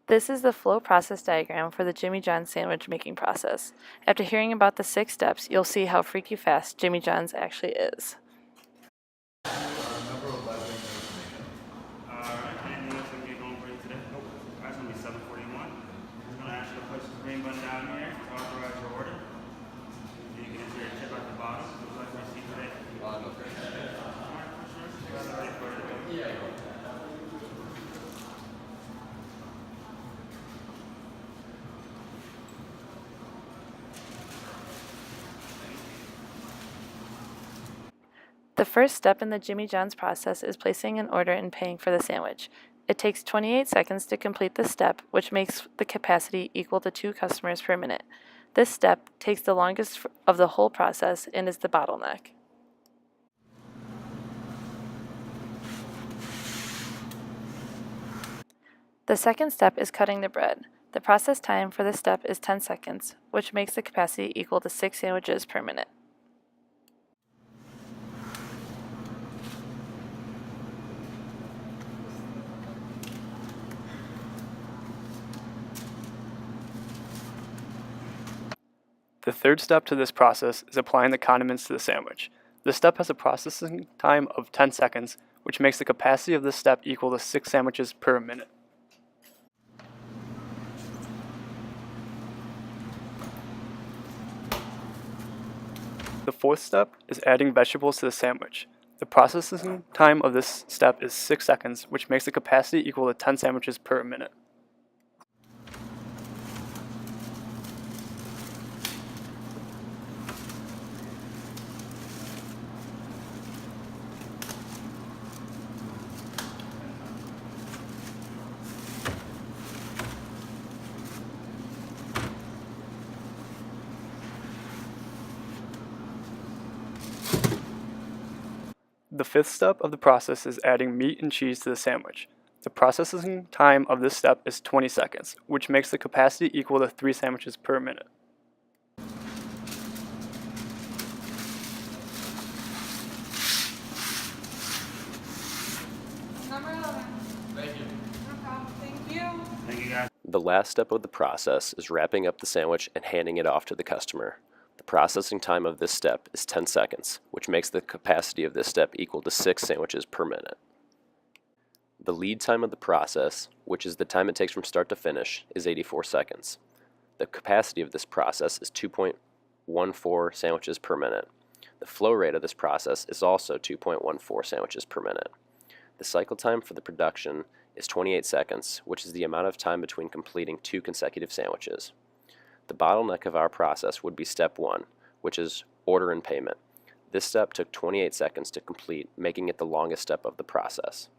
This is the flow process diagram for the Jimmy John's sandwich making process. After hearing about the 6 steps, you'll see how freaky fast Jimmy John's actually is. Number 11. Alright, anything else we get going for you today? Nope. Alright, it's going to be 7:41. I'm going to ask you to push the green button down here to authorize your order. You can enter your tip at the bottom. Would you like to receive today? No. Alright, for sure. You guys are ready for it? Yeah. The first step in the Jimmy John's process is placing an order and paying for the sandwich. It takes 28 seconds to complete this step, which makes the capacity equal to 2 customers per minute. This step takes the longest of the whole process and is the bottleneck. The second step is cutting the bread. The process time for this step is 10 seconds, which makes the capacity equal to 6 sandwiches per minute. The third step to this process is applying the condiments to the sandwich. This step has a processing time of 10 seconds, which makes the capacity of this step equal to 6 sandwiches per minute. The fourth step is adding vegetables to the sandwich. The processing time of this step is 6 seconds, which makes the capacity equal to 10 sandwiches per minute. The fifth step of the process is adding meat and cheese to the sandwich. The processing time of this step is 20 seconds, which makes the capacity equal to 3 sandwiches per minute. Number 11. Thank you. No problem. Thank you. Thank you, guys. The last step of the process is wrapping up the sandwich and handing it off to the customer. The processing time of this step is 10 seconds, which makes the capacity of this step equal to 6 sandwiches per minute. The lead time of the process, which is the time it takes from start to finish, is 84 seconds. The capacity of this process is 2.14 sandwiches per minute. The flow rate of this process is also 2.14 sandwiches per minute. The cycle time for the production is 28 seconds, which is the amount of time between completing 2 consecutive sandwiches. The bottleneck of our process would be step 1, which is order and payment. This step took 28 seconds to complete, making it the longest step of the process.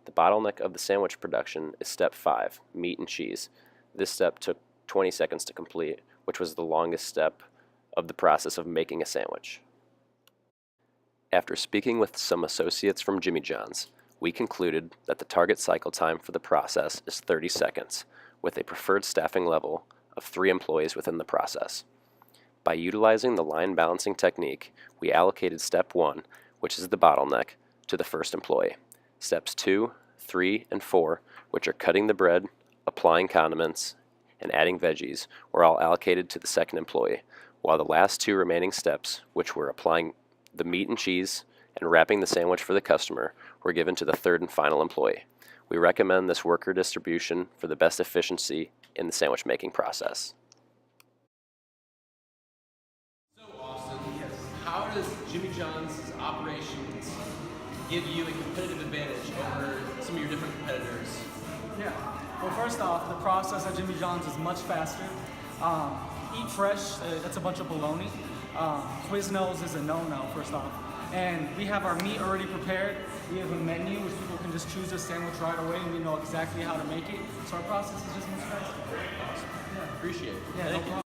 The bottleneck of the sandwich production is step 5, meat and cheese. This step took 20 seconds to complete, which was the longest step of the process of making a sandwich. After speaking with some associates from Jimmy John's, we concluded that the target cycle time for the process is 30 seconds, with a preferred staffing level of 3 employees within the process. By utilizing the line balancing technique, we allocated step 1, which is the bottleneck, to the first employee. Steps 2, 3, and 4, which are cutting the bread, applying condiments, and adding veggies, were all allocated to the second employee, while the last 2 remaining steps, which were applying the meat and cheese and wrapping the sandwich for the customer, were given to the third and final employee. We recommend this worker distribution for the best efficiency in the sandwich making process. So, Austin, how does Jimmy John's operations give you a competitive advantage over some of your different competitors? Yeah. Well, first off, the process at Jimmy John's is much faster. Eat fresh, that's a bunch of baloney. Quiznos is a no-no, first off. And we have our meat already prepared. We have a menu which people can just choose their sandwich right away, and we know exactly how to make it. So our process is just much faster. Awesome. Yeah. Appreciate it. Yeah, no problem.